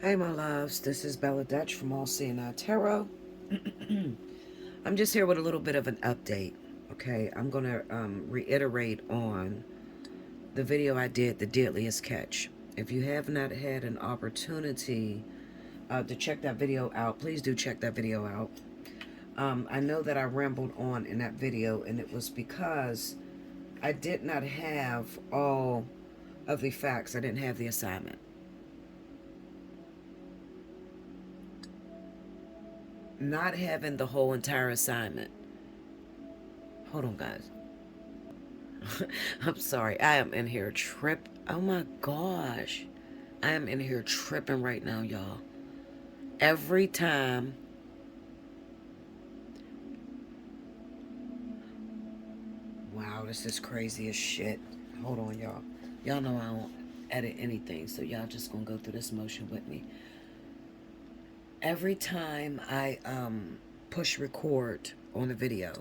Hey, my loves. This is Bella Dutch from Allseeingeyetarot. I'm just here with a little bit of an update. Okay, I'm going to reiterate on the video I did, the Deadliest Catch. If you have not had an opportunity to check that video out, please do check that video out. I know that I rambled on in that video, and it was because I did not have all of the facts. I didn't have the assignment. Not having the whole entire assignment. Hold on, guys. I'm sorry. I am in here Oh my gosh. I am in here tripping right now, y'all. Every time. Wow, this is crazy as shit. Hold on, y'all. Y'all know I don't edit anything, so y'all just gonna go through this motion with me. Every time I push record on a video,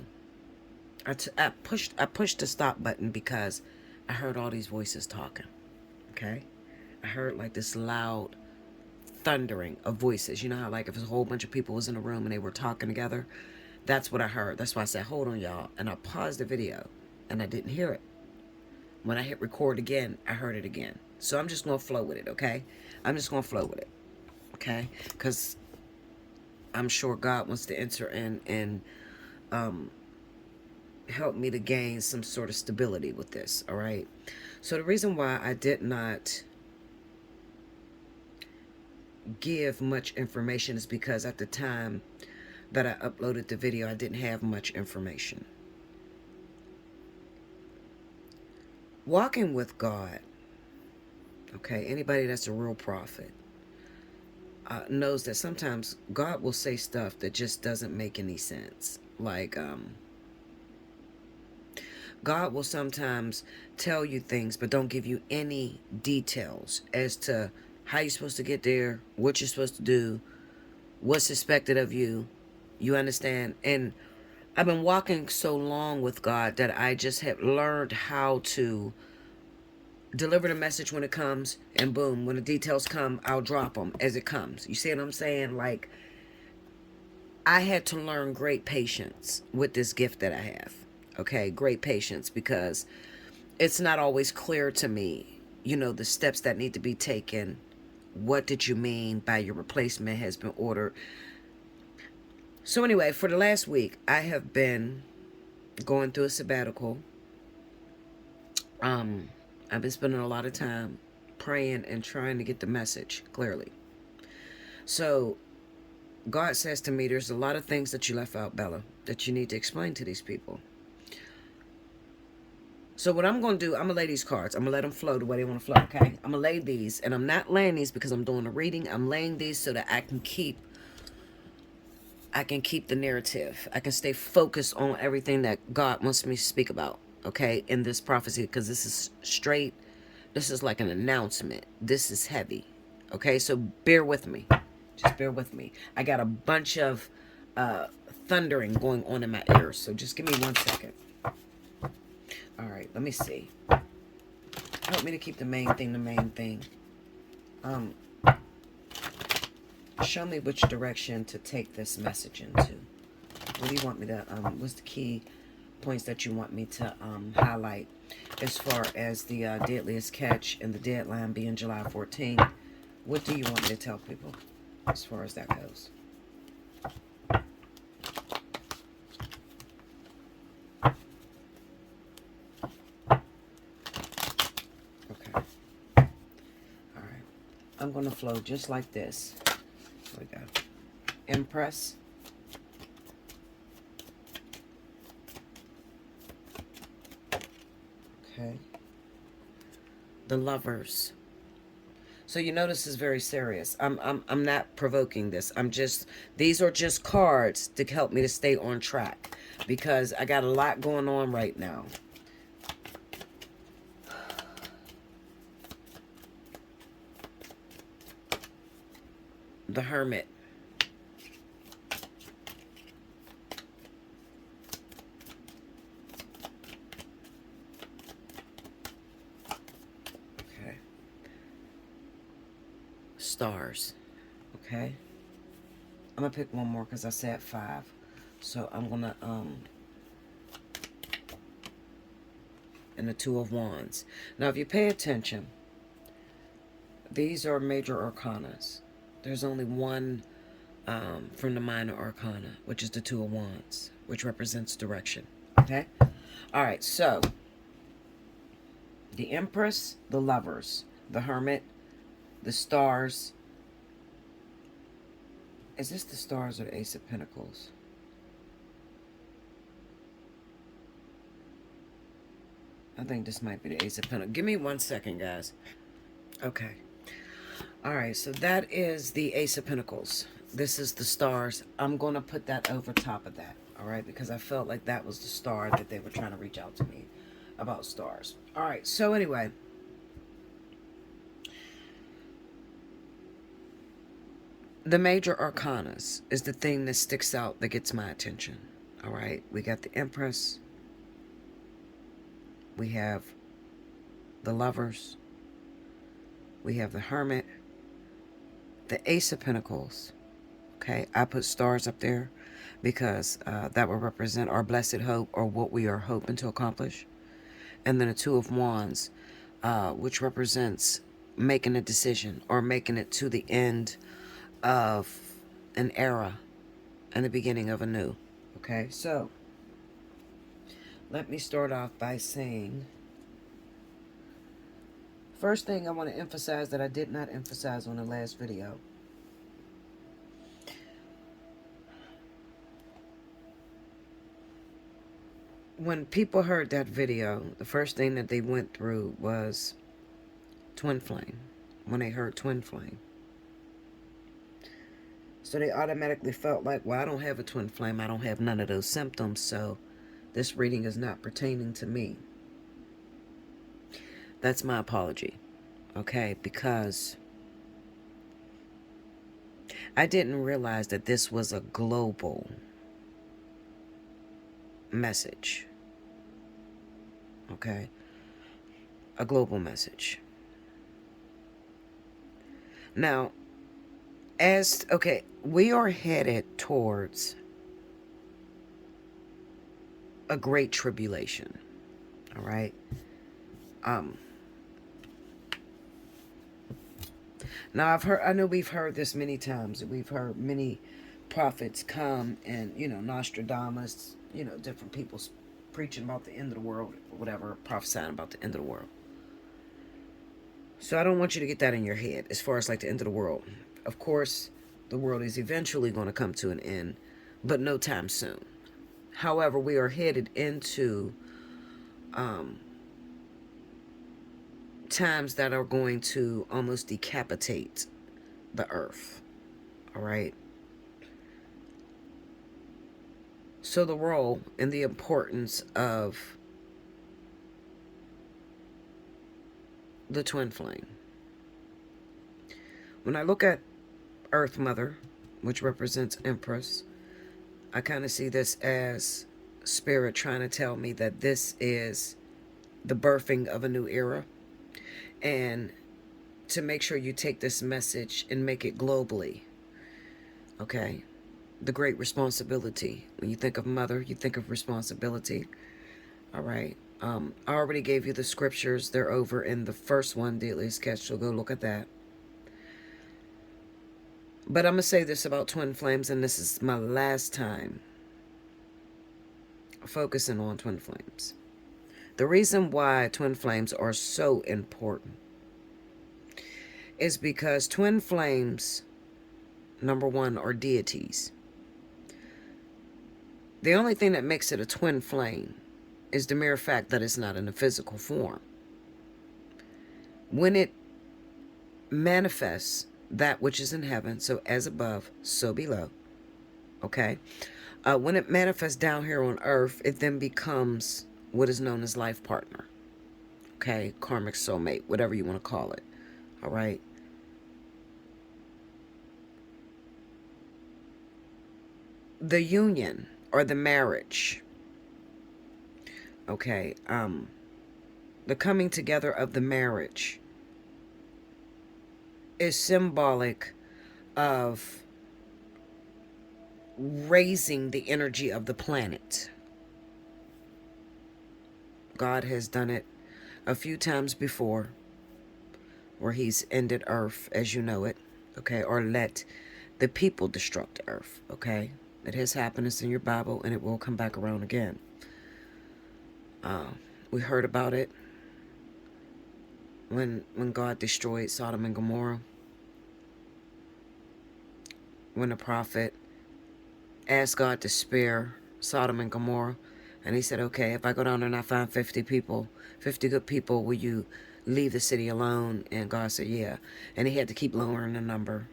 I pushed the stop button because I heard all these voices talking. Okay? I heard like this loud thundering of voices. You know how like if a whole bunch of people was in a room and they were talking together? That's what I heard. That's why I said, hold on, y'all. And I paused the video and I didn't hear it. When I hit record again, I heard it again. So I'm just going to flow with it, okay? I'm just going to flow with it, okay? Because I'm sure God wants to enter in and help me to gain some sort of stability with this, all right? So the reason why I did not give much information is because at the time that I uploaded the video, I didn't have much information. Walking with God, okay, anybody that's a real prophet knows that sometimes God will say stuff that just doesn't make any sense. Like, God will sometimes tell you things, but don't give you any details as to how you're supposed to get there, what you're supposed to do, what's expected of you. You understand? And I've been walking so long with God that I just have learned how to deliver the message when it comes, and boom, when the details come, I'll drop them as it comes. You see what I'm saying? Like, I had to learn great patience with this gift that I have. Okay, great patience, because it's not always clear to me, you know, the steps that need to be taken. What did you mean by your replacement has been ordered? So anyway, for the last week, I have been going through a sabbatical. I've been spending a lot of time praying and trying to get the message clearly. So God says to me, there's a lot of things that you left out, Bella, that you need to explain to these people. So what I'm going to do, I'm going to lay these cards. I'm going to let them flow the way they want to flow, okay? I'm going to lay these, and I'm not laying these because I'm doing a reading. I'm laying these so that I can keep the narrative. I can stay focused on everything that God wants me to speak about, okay, in this prophecy, because this is straight. This is like an announcement. This is heavy, okay? So bear with me. Just bear with me. I got a bunch of thundering going on in my ears, so just give me 1 second. All right, let me see. Help me to keep the main thing the main thing. Show me which direction to take this message into. What do you want me to, what's the key points that you want me to highlight as far as the Deadliest Catch and the deadline being July 14th? What do you want me to tell people as far as that goes? Okay. All right. I'm going to flow just like this. Here we go. Empress. Okay. The Lovers. So you know this is very serious. I'm not provoking this. These are just cards to help me to stay on track, because I got a lot going on right now. The Hermit. Okay. Stars. Okay. I'm going to pick one more because I said 5. So I'm going to, and the 2 of Wands. Now, if you pay attention, these are major arcanas. There's only one from the minor arcana, which is the 2 of Wands, which represents direction. Okay? All right, so the Empress, the Lovers, the Hermit, the Stars. Is this the Stars or the Ace of Pentacles? I think this might be the Ace of Pentacles. Give me 1 second, guys. Okay. All right, so that is the Ace of Pentacles. This is the Stars. I'm going to put that over top of that, all right, because I felt like that was the star that they were trying to reach out to me about stars. All right, so anyway, the major arcanas is the thing that sticks out, that gets my attention. All right, we got the Empress. We have the Lovers. We have the Hermit. The Ace of Pentacles. Okay, I put stars up there because that will represent our blessed hope, or what we are hoping to accomplish. And then a 2 of Wands, which represents making a decision or making it to the end of an era and the beginning of a new. Okay, so let me start off by saying, first thing I want to emphasize that I did not emphasize on the last video. When people heard that video, the first thing that they went through was twin flame. When they heard twin flame. So they automatically felt like, well, I don't have a twin flame. I don't have none of those symptoms. So this reading is not pertaining to me. That's my apology. Okay, because I didn't realize that this was a global message. Okay, a global message. Now, we are headed towards a great tribulation. All right. Now I know we've heard this many times. We've heard many prophets come and, Nostradamus, different people preaching about the end of the world, or whatever, prophesying about the end of the world. So I don't want you to get that in your head as far as like the end of the world. Of course, the world is eventually going to come to an end, but no time soon. However, we are headed into times that are going to almost decapitate the earth. All right. So the role and the importance of the twin flame. When I look at Earth Mother, which represents Empress, I kind of see this as Spirit trying to tell me that this is the birthing of a new era. And to make sure you take this message and make it globally. Okay. The great responsibility. When you think of mother, you think of responsibility. All right. I already gave you the scriptures. They're over in the first one, Deadliest sketch. So go look at that. But I'm going to say this about twin flames, and this is my last time focusing on twin flames. The reason why twin flames are so important is because twin flames, number one, are deities. The only thing that makes it a twin flame is the mere fact that it's not in a physical form. When it manifests that which is in heaven, so as above, so below, okay? When it manifests down here on earth, it then becomes what is known as life partner, okay? Karmic soulmate, whatever you want to call it, all right? The union or the marriage, okay, the coming together of the marriage is symbolic of raising the energy of the planet. God has done it a few times before, where he's ended earth as you know it, okay, or let the people destruct the earth, okay. It has happened. It's in your Bible, and it will come back around again. We heard about it when God destroyed Sodom and Gomorrah, when the prophet asked God to spare Sodom and Gomorrah, and he said, okay, if I go down there and I find 50 people, 50 good people, will you leave the city alone? And God said, yeah. And he had to keep lowering the number.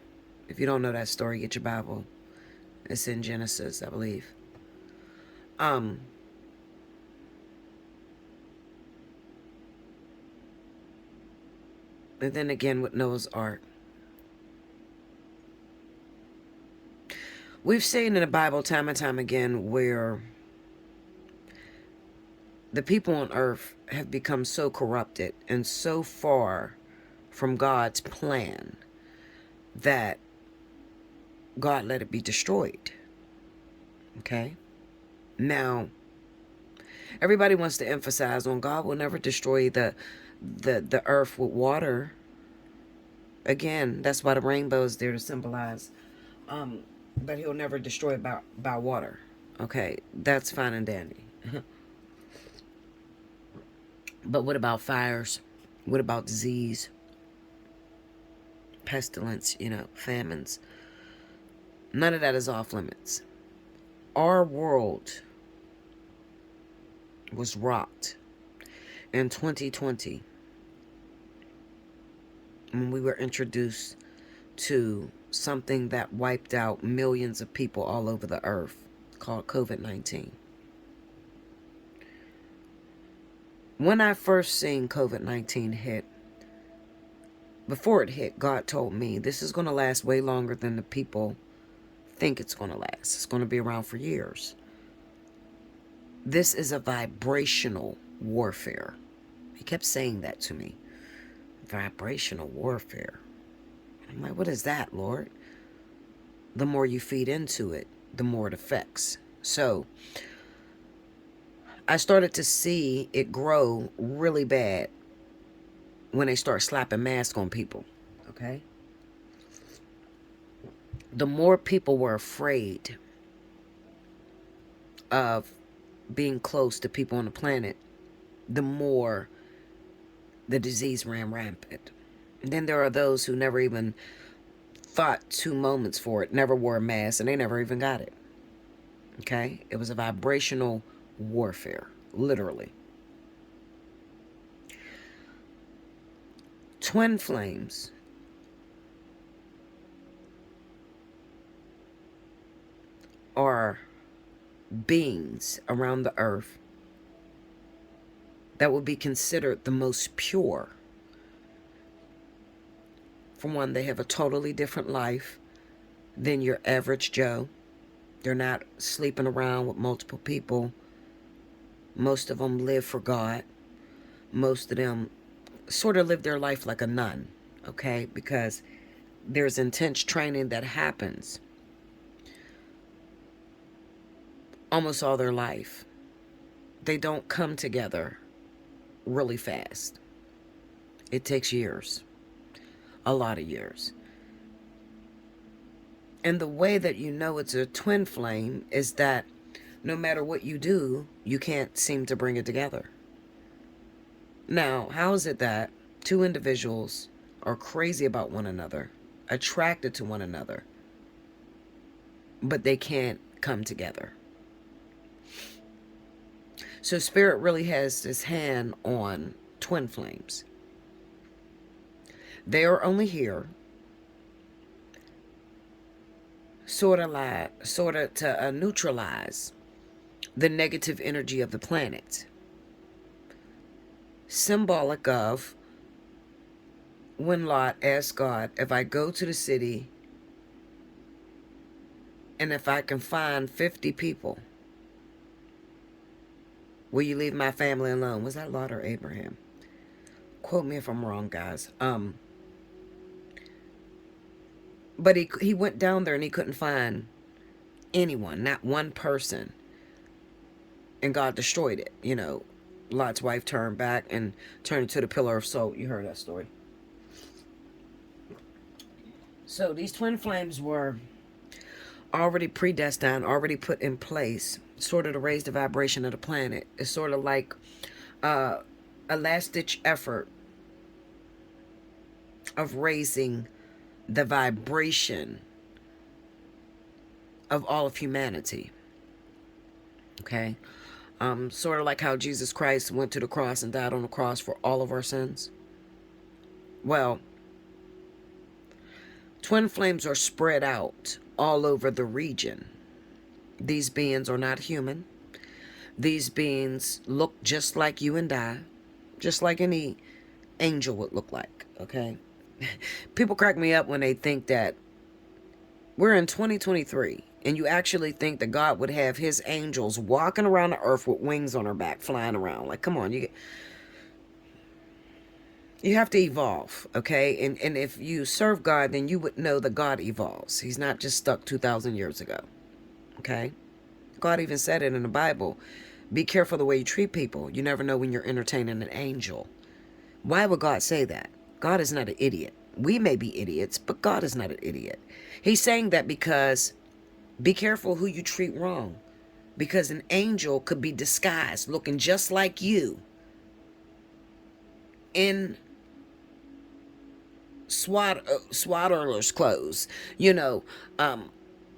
If you don't know that story, get your Bible. It's in Genesis, I believe. And then again with Noah's Ark. We've seen in the Bible time and time again where the people on earth have become so corrupted and so far from God's plan that God let it be destroyed. Okay? Now, everybody wants to emphasize on God will never destroy the earth with water. Again, that's why the rainbow is there to symbolize that he'll never destroy it by water. Okay, that's fine and dandy. But what about fires? What about disease? Pestilence, famines? None of that is off limits. Our world was rocked in 2020 when we were introduced to something that wiped out millions of people all over the earth called COVID-19. When I first seen COVID-19 hit, before it hit, God told me this is going to last way longer than the people think it's going to last. It's going to be around for years. This is a vibrational warfare. He kept saying that to me. Vibrational warfare. I'm like, what is that, Lord? The more you feed into it, the more it affects. So, I started to see it grow really bad when they start slapping masks on people, okay? The more people were afraid of being close to people on the planet, the more the disease ran rampant. And then there are those who never even thought 2 moments for it, never wore a mask, and they never even got it. Okay? It was a vibrational warfare, literally. Twin flames are beings around the earth that would be considered the most pure. For one, they have a totally different life than your average Joe. They're not sleeping around with multiple people. Most of them live for God. Most of them sort of live their life like a nun, okay? Because there's intense training that happens almost all their life. They don't come together really fast. It takes years, a lot of years. And the way that you know it's a twin flame is that no matter what you do, you can't seem to bring it together. Now, how is it that two individuals are crazy about one another, attracted to one another, but they can't come together? So Spirit really has this hand on twin flames. They are only here sort of to neutralize the negative energy of the planet. Symbolic of when Lot asked God, if I go to the city and if I can find 50 people, will you leave my family alone? Was that Lot or Abraham? Quote me if I'm wrong, guys. But he went down there and he couldn't find anyone, not one person. And God destroyed it. You know, Lot's wife turned back and turned into the pillar of salt. You heard that story. So these twin flames were already predestined, already put in place, sort of to raise the vibration of the planet. It's sort of like a last-ditch effort of raising the vibration of all of humanity. Okay? Sort of like how Jesus Christ went to the cross and died on the cross for all of our sins. Well, twin flames are spread out all over the region. These beings are not human. These beings look just like you and I, just like any angel would look like, okay? People crack me up when they think that we're in 2023 and you actually think that God would have his angels walking around the earth with wings on their back, flying around. Like, come on, you have to evolve, okay? And if you serve God, then you would know that God evolves. He's not just stuck 2,000 years ago, okay? God even said it in the Bible. Be careful the way you treat people. You never know when you're entertaining an angel. Why would God say that? God is not an idiot. We may be idiots, but God is not an idiot. He's saying that because be careful who you treat wrong. Because an angel could be disguised, looking just like you, in swaddler's clothes, you know,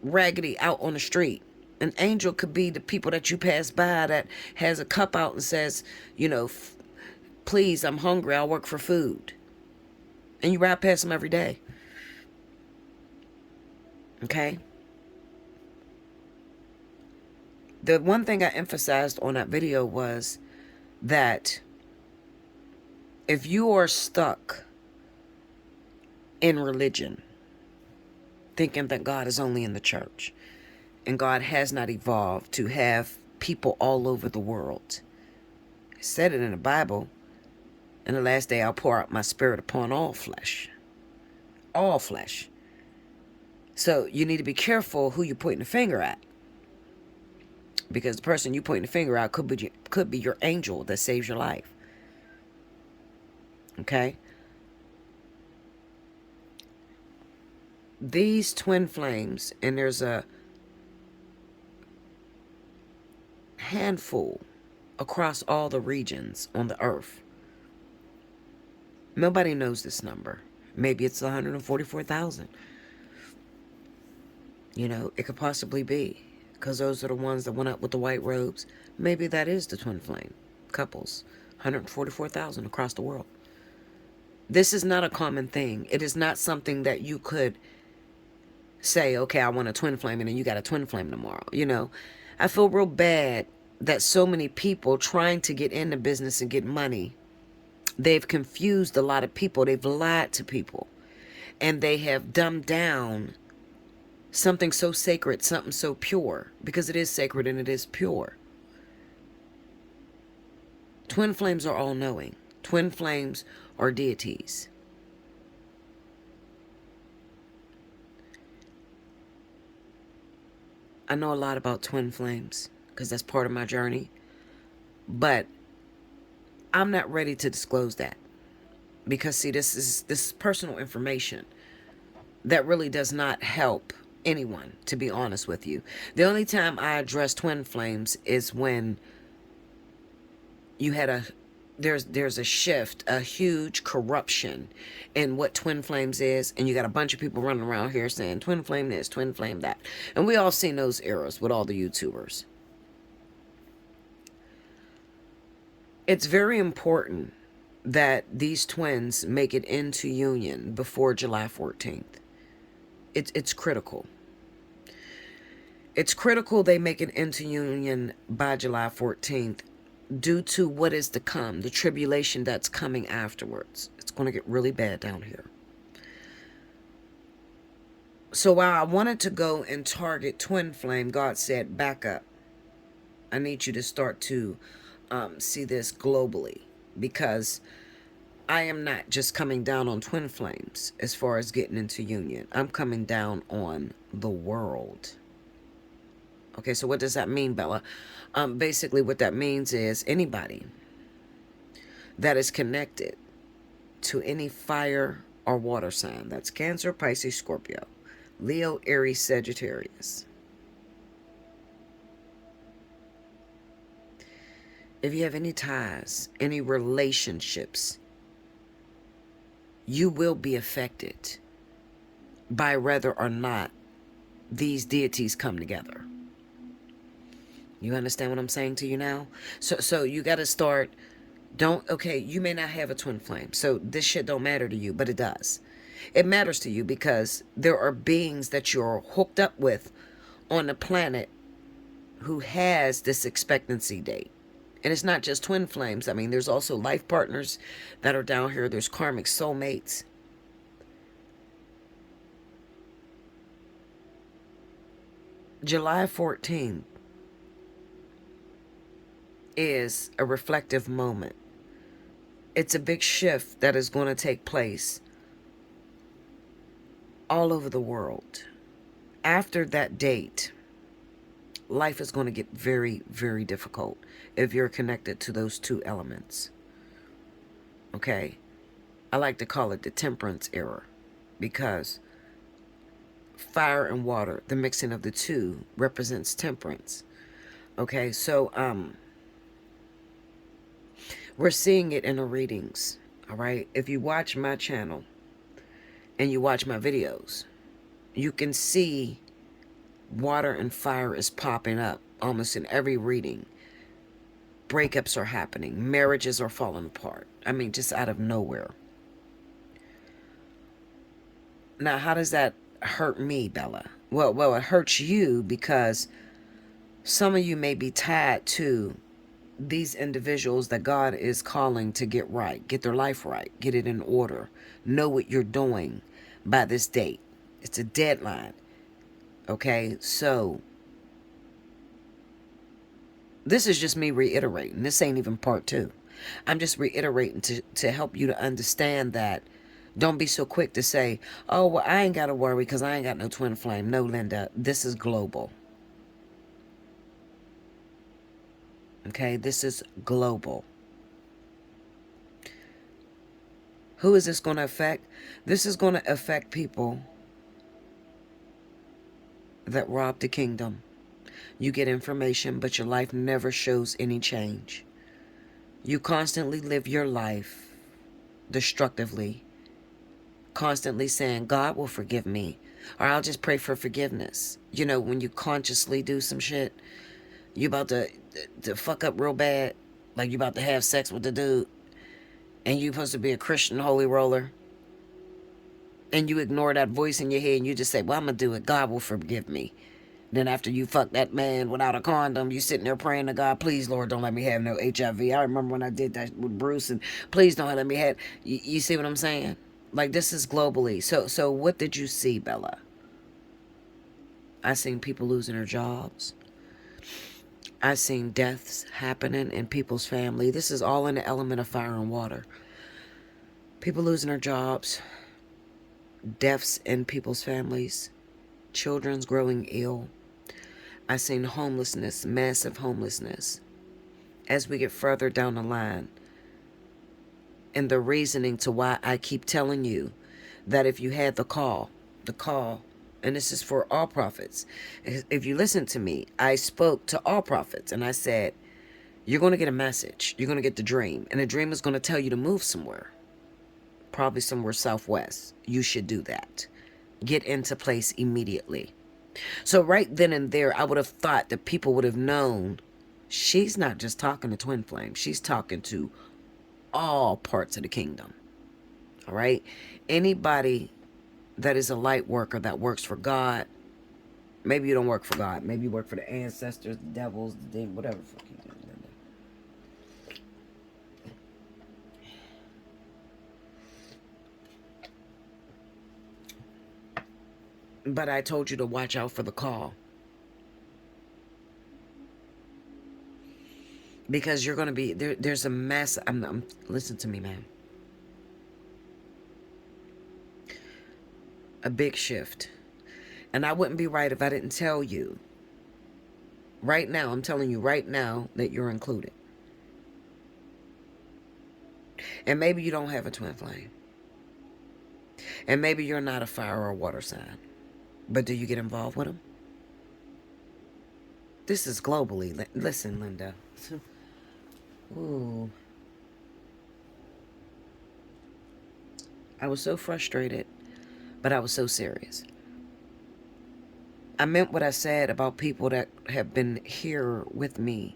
raggedy out on the street. An angel could be the people that you pass by that has a cup out and says, you know, please, I'm hungry, I'll work for food. And you ride past them every day. Okay? The one thing I emphasized on that video was that if you are stuck in religion, thinking that God is only in the church, and God has not evolved to have people all over the world. It said it in the Bible, in the last day I'll pour out my spirit upon all flesh. All flesh. So you need to be careful who you're pointing the finger at. Because the person you pointing the finger at could be your angel that saves your life. Okay? These twin flames, and there's a handful across all the regions on the earth. Nobody knows this number. Maybe it's 144,000. You know, it could possibly be. Because those are the ones that went up with the white robes. Maybe that is the twin flame couples. 144,000 across the world. This is not a common thing. It is not something that you could say, okay, I want a twin flame, and then you got a twin flame tomorrow. You know, I feel real bad that so many people trying to get into business and get money, they've confused a lot of people. They've lied to people. And they have dumbed down something so sacred, something so pure. Because it is sacred and it is pure. Twin flames are all-knowing. Twin flames are deities. I know a lot about twin flames because that's part of my journey. But I'm not ready to disclose that. Because, see, this is personal information that really does not help anyone, to be honest with you. The only time I address twin flames is when you had there's a shift, a huge corruption in what twin flames is, and you got a bunch of people running around here saying twin flame this, twin flame that. And we all seen those eras with all the YouTubers. It's very important that these twins make it into union before July 14th. It's critical. It's critical they make it into union by July 14th due to what is to come, the tribulation that's coming afterwards. It's going to get really bad down here. So while I wanted to go and target twin flame, God said, back up. I need you to start to see this globally, because I am not just coming down on twin flames as far as getting into union. I'm coming down on the world. Okay, so what does that mean, Bella? Basically, what that means is anybody that is connected to any fire or water sign. That's Cancer, Pisces, Scorpio, Leo, Aries, Sagittarius. If you have any ties, any relationships, you will be affected by whether or not these deities come together. You understand what I'm saying to you now? So you got to start. Okay, you may not have a twin flame, so this shit don't matter to you, but it does. It matters to you because there are beings that you're hooked up with on the planet who has this expectancy date. And it's not just twin flames. I mean, there's also life partners that are down here. There's karmic soulmates. July 14th is a reflective moment. It's a big shift that is going to take place all over the world. After that date, life is going to get very, very difficult if you're connected to those two elements. Okay? I like to call it the temperance era because fire and water, the mixing of the two, represents temperance. Okay, so we're seeing it in the readings. All right, if you watch my channel and you watch my videos, you can see water and fire is popping up almost in every reading. Breakups are happening, marriages are falling apart. I mean, just out of nowhere. Now, how does that hurt me, Bella? Well, it hurts you because some of you may be tied to these individuals that God is calling to get right, get their life right, get it in order, know what you're doing by this date. It's a deadline. Okay, so this is just me reiterating. This ain't even part 2. I'm just reiterating to help you to understand that. Don't be so quick to say, oh, well, I ain't got to worry because I ain't got no twin flame. No, Linda, this is global. Okay, this is global. Who is this going to affect? This is going to affect people that rob the kingdom. You get information, but your life never shows any change. You constantly live your life destructively, constantly saying, God will forgive me, or I'll just pray for forgiveness. You know, when you consciously do some shit, you about to fuck up real bad, like you about to have sex with the dude, and you supposed to be a Christian holy roller, and you ignore that voice in your head, and you just say, well, I'm going to do it. God will forgive me. Then after you fuck that man without a condom, you sitting there praying to God, please, Lord, don't let me have no HIV. I remember when I did that with Bruce, and please don't let me have... You see what I'm saying? Like, this is globally. So what did you see, Bella? I seen people losing their jobs. I seen deaths happening in people's family. This is all in the element of fire and water. People losing their jobs. Deaths in people's families. Children's growing ill. I seen homelessness, massive homelessness. As we get further down the line, and the reasoning to why I keep telling you that if you had the call, and this is for all prophets. If you listen to me, I spoke to all prophets, and I said, you're going to get a message. You're going to get the dream, and the dream is going to tell you to move somewhere, probably somewhere southwest. You should do that. Get into place immediately. So right then and there, I would have thought that people would have known she's not just talking to twin flame. She's talking to all parts of the kingdom. All right? Anybody that is a light worker that works for God, maybe you don't work for God. Maybe you work for the ancestors, the devils, the demons, whatever the fuck you do. But I told you to watch out for the call. Because you're going to be, there's a mess. Listen to me, man. A big shift. And I wouldn't be right if I didn't tell you. Right now, I'm telling you right now that you're included. And maybe you don't have a twin flame. And maybe you're not a fire or water sign. But do you get involved with them? This is globally. Listen, Linda. Ooh. I was so frustrated, but I was so serious. I meant what I said about people that have been here with me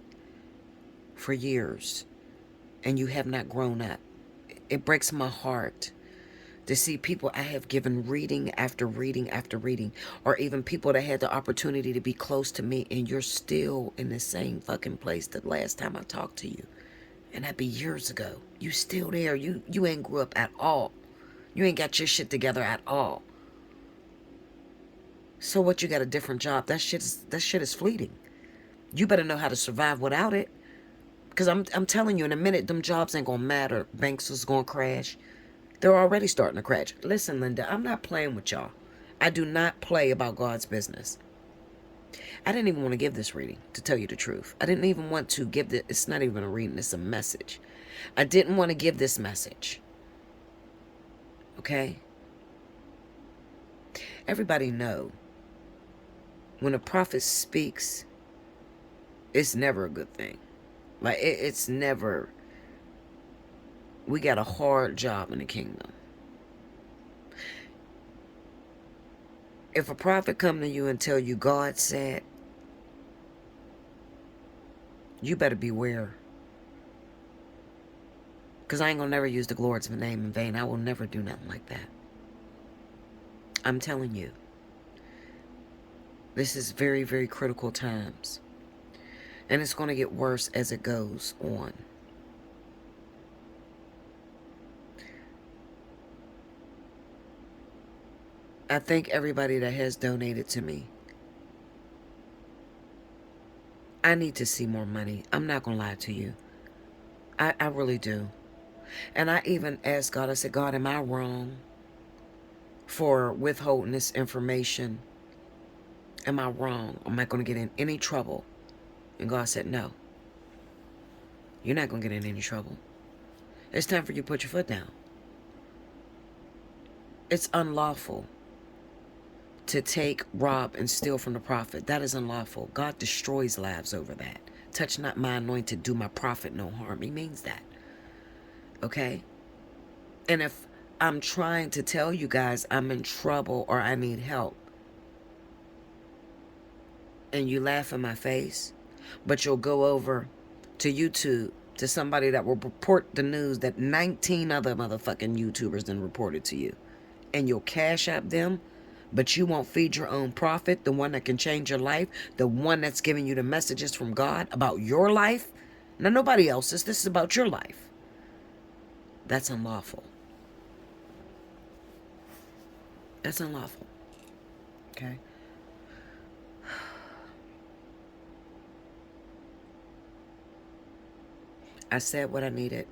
for years, and you have not grown up. It breaks my heart to see people I have given reading after reading after reading, or even people that had the opportunity to be close to me, and you're still in the same fucking place that last time I talked to you. And that'd be years ago. You still there. You ain't grew up at all. You ain't got your shit together at all. So what, you got a different job? That shit is fleeting. You better know how to survive without it. Because I'm telling you, in a minute, them jobs ain't gonna matter. Banks is gonna crash. They're already starting to crash. Listen, Linda, I'm not playing with y'all. I do not play about God's business. I didn't even want to give this reading, to tell you the truth. I didn't even want to give this. It's not even a reading, it's a message. I didn't want to give this message. Okay? Everybody know, when a prophet speaks, it's never a good thing. Like, it's never. We got a hard job in the kingdom. If a prophet come to you and tell you God said, you better beware. Because I ain't going to never use the Lord's name in vain. I will never do nothing like that. I'm telling you. This is very, very critical times. And it's going to get worse as it goes on. I thank everybody that has donated to me. I need to see more money. I'm not going to lie to you. I really do. And I even asked God, I said, God, am I wrong for withholding this information? Am I wrong? Am I going to get in any trouble? And God said, no. You're not going to get in any trouble. It's time for you to put your foot down. It's unlawful to take, rob, and steal from the prophet. That is unlawful. God destroys lives over that. Touch not my anointed, do my prophet no harm. He means that. Okay? And if I'm trying to tell you guys I'm in trouble or I need help, and you laugh in my face, but you'll go over to YouTube to somebody that will report the news that 19 other motherfucking YouTubers then reported to you, and you'll cash out them, but you won't feed your own prophet, the one that can change your life, the one that's giving you the messages from God about your life. Now, nobody else's. This is about your life. That's unlawful. That's unlawful. Okay? I said what I needed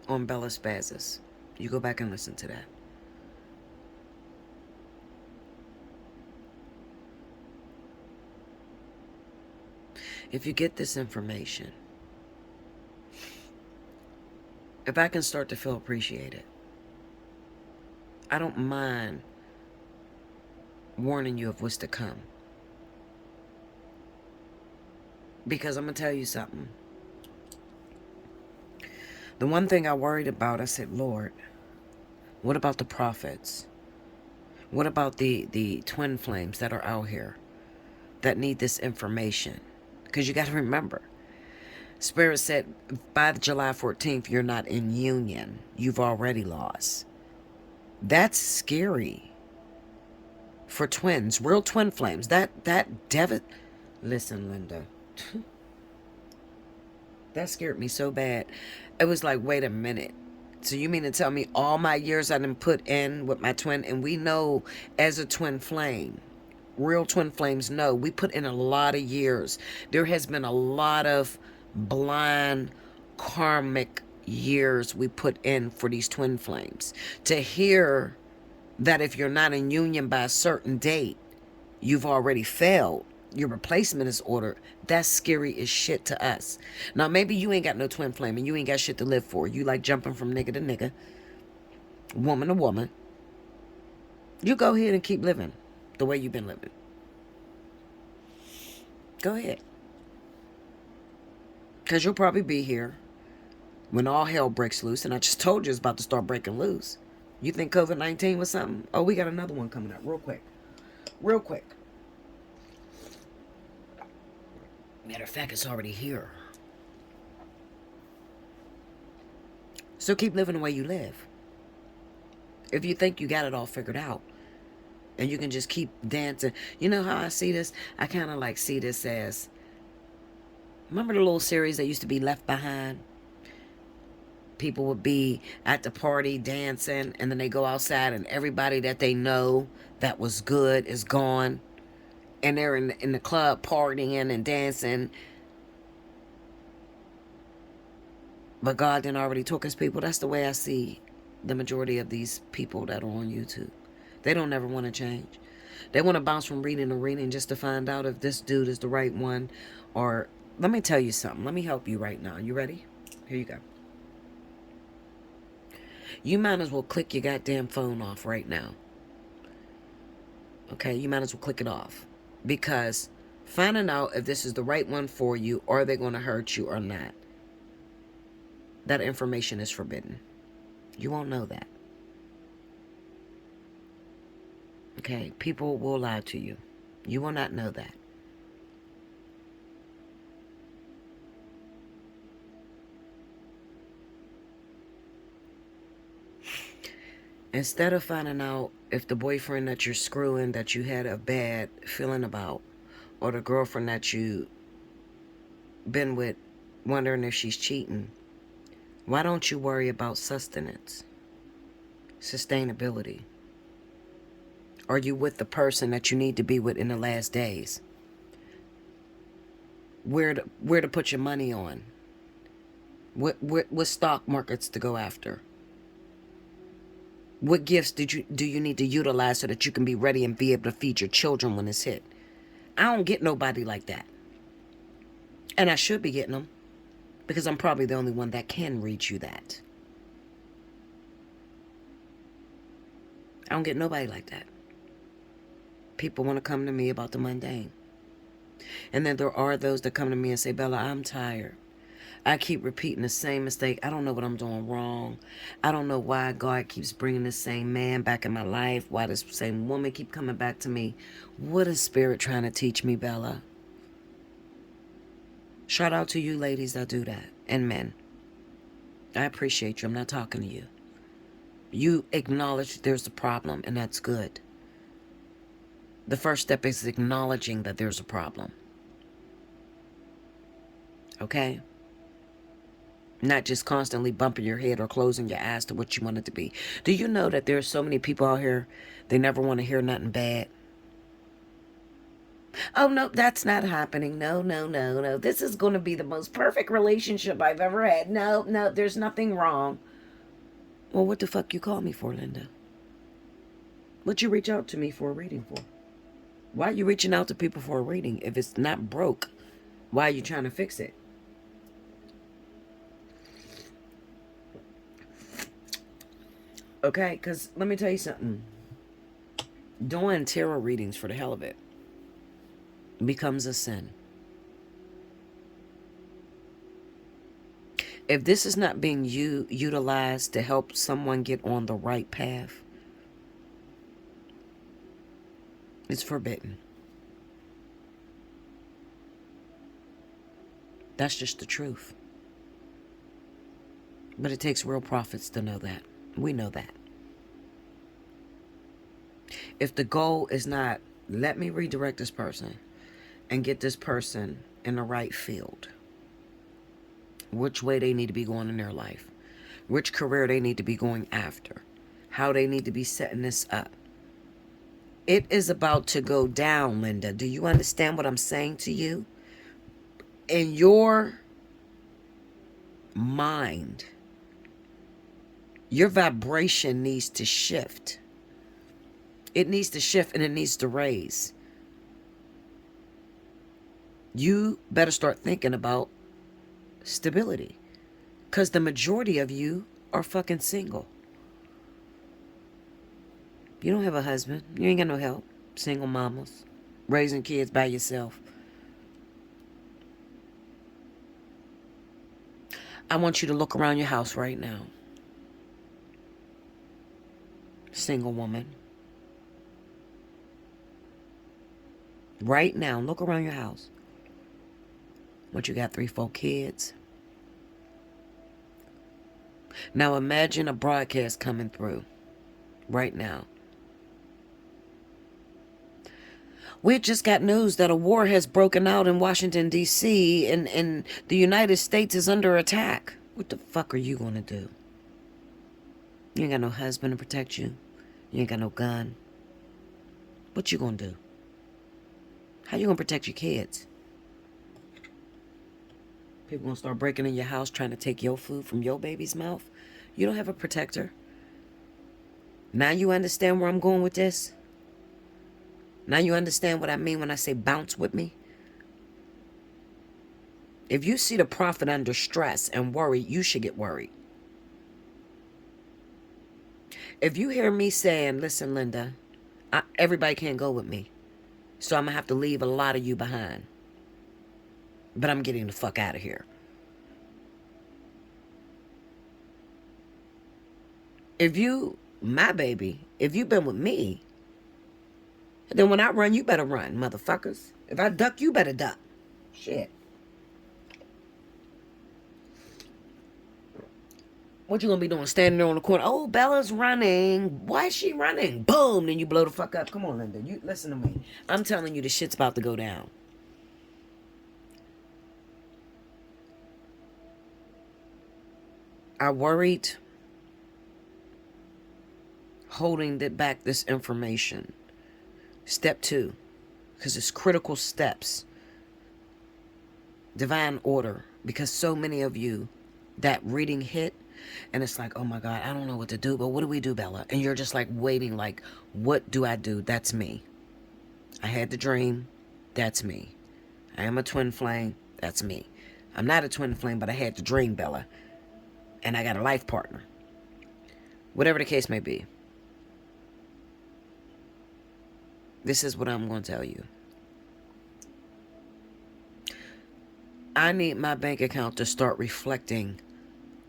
on Bella Spazzes. You go back and listen to that. If you get this information, if I can start to feel appreciated, I don't mind warning you of what's to come. Because I'm going to tell you something. The one thing I worried about, I said, Lord, what about the prophets? What about the twin flames that are out here that need this information? Because you got to remember, Spirit said by July 14th, you're not in union. You've already lost. That's scary for twins, real twin flames. Listen, Linda. That scared me so bad. It was like, wait a minute. So you mean to tell me all my years I done put in with my twin, and we know as a twin flame, real twin flames know, we put in a lot of years. There has been a lot of blind karmic years we put in for these twin flames. To hear that if you're not in union by a certain date, you've already failed. Your replacement is ordered. That's scary as shit to us. Now, maybe you ain't got no twin flame and you ain't got shit to live for. You like jumping from nigga to nigga, woman to woman. You go ahead and keep living the way you've been living. Go ahead. Because you'll probably be here when all hell breaks loose. And I just told you it's about to start breaking loose. You think COVID-19 was something? Oh, we got another one coming up real quick. Real quick. Matter of fact, it's already here. So keep living the way you live. If you think you got it all figured out and you can just keep dancing. You know how I see this? I kind of like see this as, remember the little series that used to be Left Behind? People would be at the party dancing and then they go outside and everybody that they know that was good is gone. And they're in the club partying and dancing. But God then already took his people. That's the way I see the majority of these people that are on YouTube. They don't ever want to change. They want to bounce from reading to reading just to find out if this dude is the right one. Or, let me tell you something. Let me help you right now. You ready? Here you go. You might as well click your goddamn phone off right now. Okay? You might as well click it off. Because finding out if this is the right one for you, or they're going to hurt you or not, that information is forbidden. You won't know that. Okay? People will lie to you. You will not know that. Instead of finding out if the boyfriend that you're screwing, that you had a bad feeling about, or the girlfriend that you been with, wondering if she's cheating, why don't you worry about sustenance, sustainability? Are you with the person that you need to be with in the last days? Where to put your money on? What stock markets to go after? What gifts do you need to utilize so that you can be ready and be able to feed your children when it's hit? I don't get nobody like that. And I should be getting them. Because I'm probably the only one that can read you that. I don't get nobody like that. People want to come to me about the mundane. And then there are those that come to me and say, Bella, I'm tired. I keep repeating the same mistake. I don't know what I'm doing wrong. I don't know why God keeps bringing the same man back in my life. Why this same woman keep coming back to me. What is Spirit trying to teach me, Bella? Shout out to you ladies that do that. And men. I appreciate you. I'm not talking to you. You acknowledge there's a problem, and that's good. The first step is acknowledging that there's a problem. Okay? Not just constantly bumping your head or closing your eyes to what you want it to be. Do you know that there's so many people out here, they never want to hear nothing bad? Oh, no, that's not happening. No. This is going to be the most perfect relationship I've ever had. No, there's nothing wrong. Well, what the fuck you call me for, Linda? What you reach out to me for a reading for? Why are you reaching out to people for a reading? If it's not broke, why are you trying to fix it? Okay, because let me tell you something. Doing tarot readings for the hell of it becomes a sin. If this is not being utilized to help someone get on the right path, it's forbidden. That's just the truth. But it takes real prophets to know that. We know that. If the goal is not, let me redirect this person and get this person in the right field, which way they need to be going in their life, which career they need to be going after, how they need to be setting this up. It is about to go down, Linda. Do you understand what I'm saying to you? In your mind, Your vibration needs to shift. It needs to shift and it needs to raise. You better start thinking about stability. Because the majority of you are fucking single. You don't have a husband. You ain't got no help. Single mamas. Raising kids by yourself. I want you to look around your house right now. Single woman. Right now, look around your house. What, you got 3, 4 kids? Now imagine a broadcast coming through right now. We just got news that a war has broken out in Washington, D.C. and the United States is under attack. What the fuck are you going to do? You ain't got no husband to protect you. You ain't got no gun. What you going to do? How you going to protect your kids? People going to start breaking in your house trying to take your food from your baby's mouth. You don't have a protector. Now you understand where I'm going with this? Now you understand what I mean when I say bounce with me? If you see the prophet under stress and worry, you should get worried. If you hear me saying, listen, Linda, everybody can't go with me. So I'm going to have to leave a lot of you behind. But I'm getting the fuck out of here. If you, my baby, if you've been with me, then when I run, you better run, motherfuckers. If I duck, you better duck. Shit. What you gonna be doing? Standing there on the corner. Oh, Bella's running. Why is she running? Boom. Then you blow the fuck up. Come on, Linda. You listen to me. I'm telling you, the shit's about to go down. I worried holding back this information. Step 2, because it's critical steps. Divine order, because so many of you, that reading hit, and it's like, oh my God, I don't know what to do, but what do we do, Bella? And you're just like waiting, like, what do I do? That's me. I had the dream. That's me. I am a twin flame. That's me. I'm not a twin flame, but I had the dream, Bella. And I got a life partner. Whatever the case may be. This is what I'm going to tell you. I need my bank account to start reflecting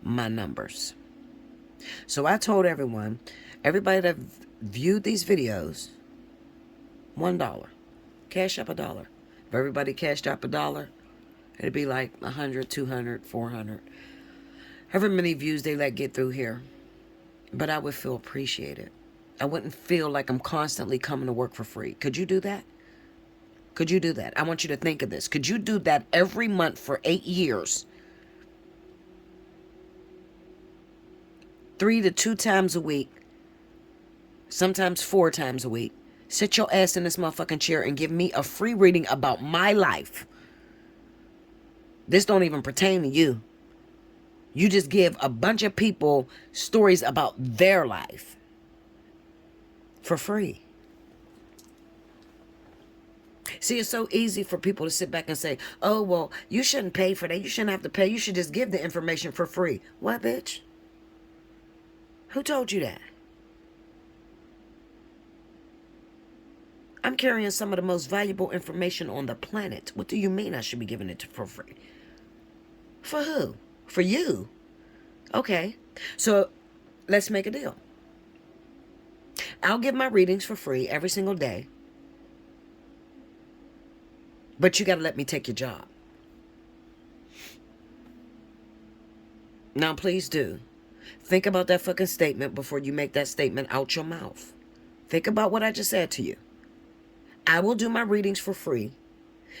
my numbers. So I told everyone, everybody that viewed these videos, $1. Cash up $1. If everybody cashed up $1, it'd be like 100, 200, 400. However many views they let get through here. But I would feel appreciated. I wouldn't feel like I'm constantly coming to work for free. Could you do that? Could you do that? I want you to think of this. Could you do that every month for 8 years? 3 to 2 times a week. Sometimes 4 times a week. Sit your ass in this motherfucking chair and give me a free reading about my life. This don't even pertain to you. You just give a bunch of people stories about their life. For free. See, it's so easy for people to sit back and say, oh, well, you shouldn't pay for that. You shouldn't have to pay. You should just give the information for free. What, bitch? Who told you that? I'm carrying some of the most valuable information on the planet. What do you mean I should be giving it for free? For who? For you? Okay. So let's make a deal. I'll give my readings for free every single day. But you got to let me take your job. Now, please do. Think about that fucking statement before you make that statement out your mouth. Think about what I just said to you. I will do my readings for free.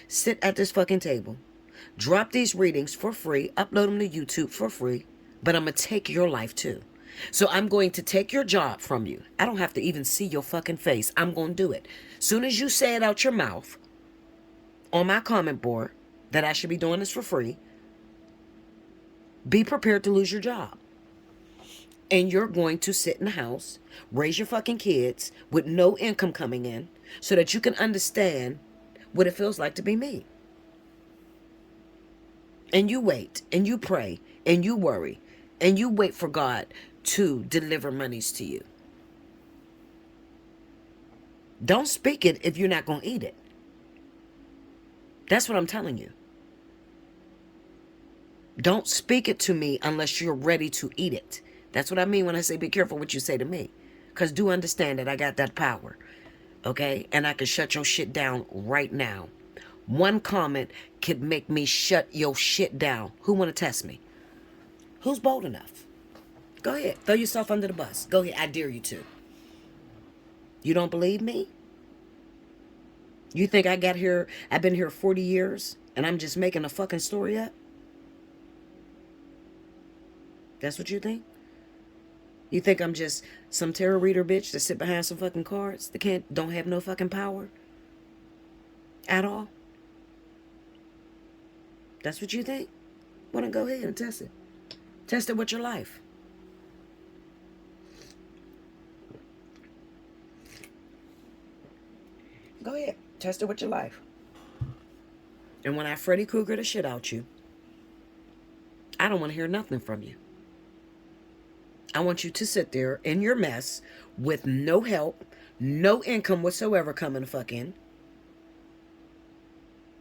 Sit at this fucking table. Drop these readings for free. Upload them to YouTube for free. But I'm going to take your life too. So I'm going to take your job from you. I don't have to even see your fucking face. I'm going to do it. Soon as you say it out your mouth on my comment board that I should be doing this for free, be prepared to lose your job. And you're going to sit in the house, raise your fucking kids with no income coming in so that you can understand what it feels like to be me. And you wait and you pray and you worry and you wait for God to deliver monies to you. Don't speak it if you're not going to eat it. That's what I'm telling you. Don't speak it to me unless you're ready to eat it. That's what I mean when I say be careful what you say to me. Because do understand that I got that power. Okay? And I can shut your shit down right now. One comment could make me shut your shit down. Who want to test me? Who's bold enough? Go ahead. Throw yourself under the bus. Go ahead. I dare you to. You don't believe me? You think I got here, I've been here 40 years and I'm just making a fucking story up? That's what you think? You think I'm just some tarot reader bitch that sit behind some fucking cards that don't have no fucking power at all? That's what you think? Well, then go ahead and test it. Test it with your life. Go ahead. Test it with your life. And when I Freddy Krueger the shit out you, I don't want to hear nothing from you. I want you to sit there in your mess with no help, no income whatsoever coming the fuck in,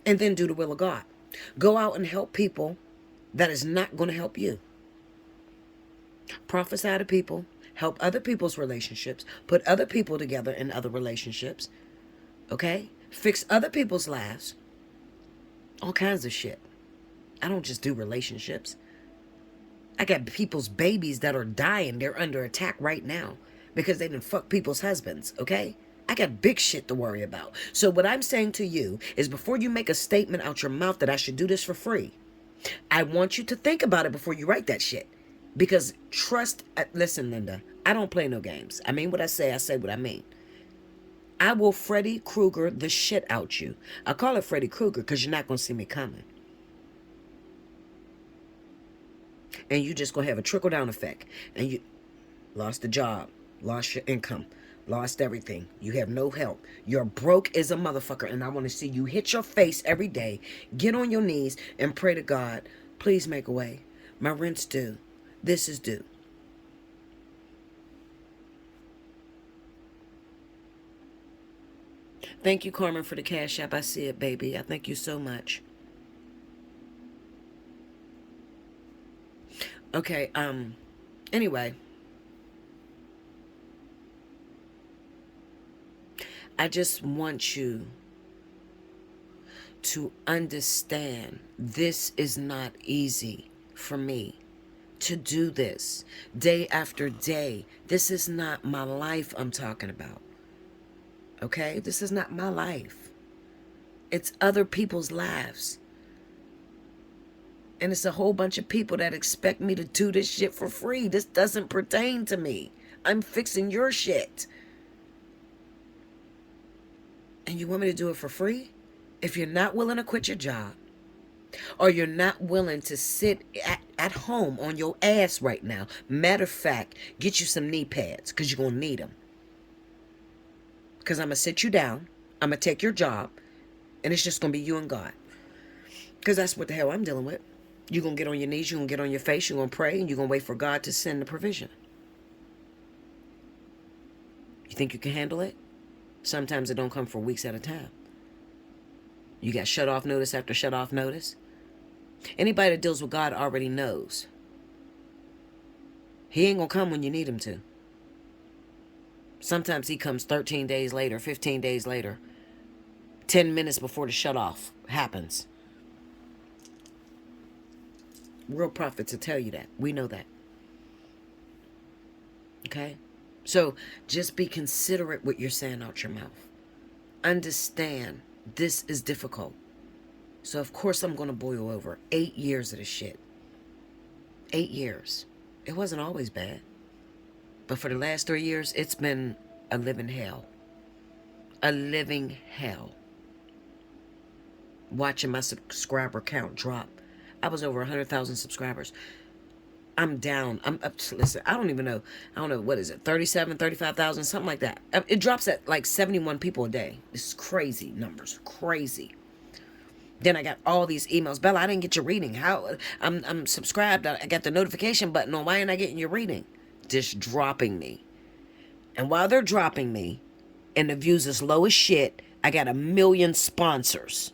and then do the will of God. Go out and help people that is not going to help you. Prophesy to people, help other people's relationships, put other people together in other relationships, okay? Fix other people's lives, all kinds of shit. I don't just do relationships. I got people's babies that are dying. They're under attack right now because they didn't fuck people's husbands, okay? I got big shit to worry about. So what I'm saying to you is before you make a statement out your mouth that I should do this for free, I want you to think about it before you write that shit. Because trust, listen, Linda, I don't play no games. I mean what I say what I mean. I will Freddy Krueger the shit out you. I call it Freddy Krueger because you're not going to see me coming. And you just going to have a trickle-down effect. And you lost the job, lost your income, lost everything. You have no help. You're broke as a motherfucker. And I want to see you hit your face every day, get on your knees, and pray to God, please make a way. My rent's due. This is due. Thank you, Carmen, for the cash app. I see it, baby. I thank you so much. Okay, anyway. I just want you to understand this is not easy for me to do this day after day. This is not my life I'm talking about. Okay? This is not my life. It's other people's lives. And it's a whole bunch of people that expect me to do this shit for free. This doesn't pertain to me. I'm fixing your shit. And you want me to do it for free? If you're not willing to quit your job, or you're not willing to sit at home on your ass right now, matter of fact, get you some knee pads because you're going to need them. Because I'm going to sit you down, I'm going to take your job, and it's just going to be you and God. Because that's what the hell I'm dealing with. You're going to get on your knees, you're going to get on your face, you're going to pray, and you're going to wait for God to send the provision. You think you can handle it? Sometimes it don't come for weeks at a time. You got shut off notice after shut off notice. Anybody that deals with God already knows. He ain't going to come when you need him to. Sometimes he comes 13 days later, 15 days later, 10 minutes before the shut off happens. Real prophets will tell you that. We know that. Okay? So just be considerate what you're saying out your mouth. Understand this is difficult. So of course I'm going to boil over 8 years of this shit. 8 years. It wasn't always bad. But for the last 3 years, it's been a living hell. A living hell. Watching my subscriber count drop. I was over 100,000 subscribers. I'm down. I'm up to, listen, I don't even know. I don't know, what is it? 37, 35,000, something like that. It drops at like 71 people a day. This is crazy numbers. Crazy. Then I got all these emails. Bella, I didn't get your reading. How? I'm subscribed. I got the notification button on. Why ain't I getting your reading? Just dropping me. And while they're dropping me, and the views is low as shit, I got 1 million sponsors.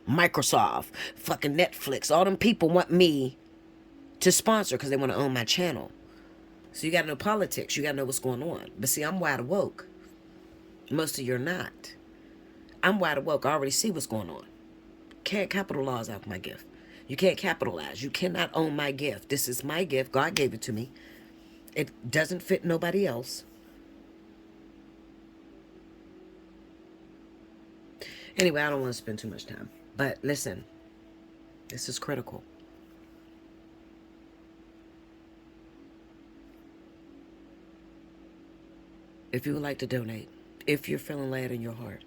Microsoft, fucking Netflix, all them people want me to sponsor because they want to own my channel. So you got to know politics. You got to know what's going on. But see, I'm wide awoke. Most of you are not. I'm wide awoke. I already see what's going on. Can't capitalize off my gift. You can't capitalize. You cannot own my gift. This is my gift. God gave it to me. It doesn't fit nobody else. Anyway, I don't want to spend too much time. But listen, this is critical. If you would like to donate, if you're feeling led in your heart,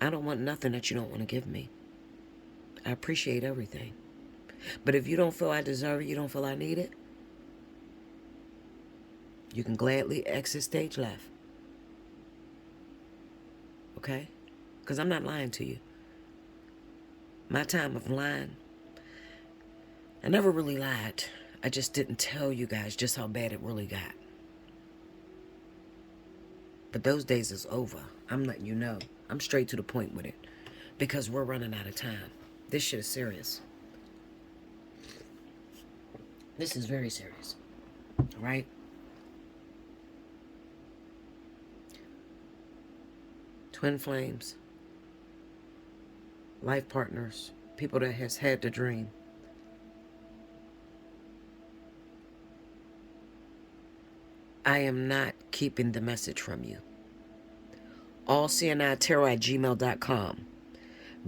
I don't want nothing that you don't want to give me. I appreciate everything. But if you don't feel I deserve it, you don't feel I need it, you can gladly exit stage left. Okay? Because I'm not lying to you. My time of lying, I never really lied. I just didn't tell you guys just how bad it really got. But those days is over. I'm letting you know. I'm straight to the point with it. Because we're running out of time. This shit is serious. This is very serious. All right? Twin flames. Life partners. People that has had the dream. I am not keeping the message from you. Allseeingeyetarot@gmail.com.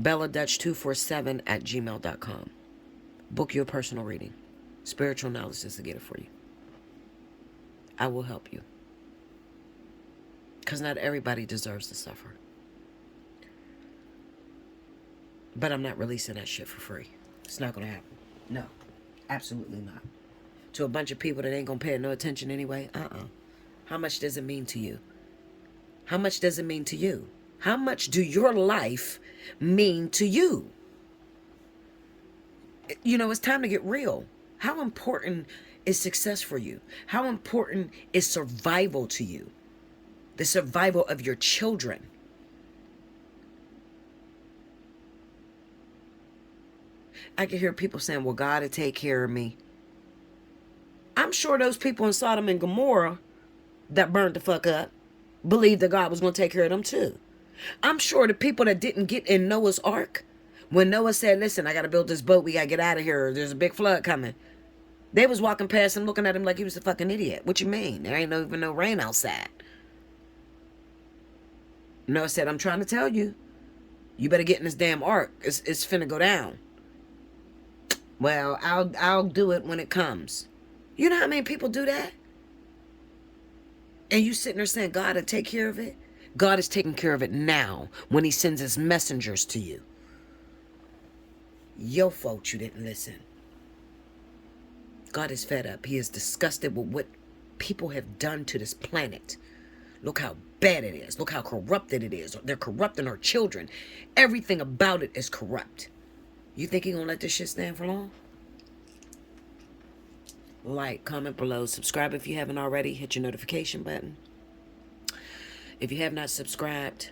BellaDutch247@gmail.com. Book your personal reading. Spiritual analysis to get it for you. I will help you. Because not everybody deserves to suffer. But I'm not releasing that shit for free. It's not going to happen. No. Absolutely not. To a bunch of people that ain't going to pay no attention anyway. How much does it mean to you? How much does it mean to you? How much do your life mean to you? You know, it's time to get real. How important is success for you? How important is survival to you? The survival of your children. I can hear people saying, well, God will take care of me. I'm sure those people in Sodom and Gomorrah that burned the fuck up believed that God was going to take care of them too. I'm sure the people that didn't get in Noah's ark, when Noah said, listen, I got to build this boat, we got to get out of here, there's a big flood coming, they was walking past him looking at him like he was a fucking idiot. What you mean? There ain't even no rain outside. Noah said, I'm trying to tell you, you better get in this damn ark. It's finna go down. Well, I'll do it when it comes. You know how many people do that? And you sitting there saying God will take care of it? God is taking care of it now when he sends his messengers to you. Your fault you didn't listen. God is fed up. He is disgusted with what people have done to this planet. Look how bad it is. Look how corrupted it is. They're corrupting our children. Everything about it is corrupt. You think he's going to let this shit stand for long? Like, comment below. Subscribe if you haven't already. Hit your notification button. If you have not subscribed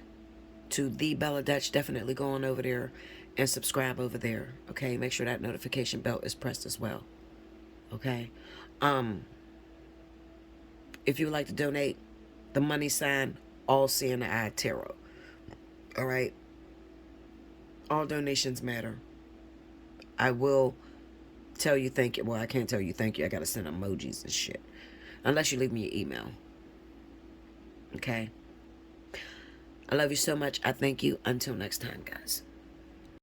to the Bella Dutch, definitely go on over there and subscribe over there. Okay, make sure that notification bell is pressed as well. Okay. If you would like to donate, the money sign, Allseeingeyetarot. All right. All donations matter. I will tell you thank you. Well, I can't tell you thank you. I gotta send emojis and shit. Unless you leave me your email. Okay? I love you so much. I thank you. Until next time, guys.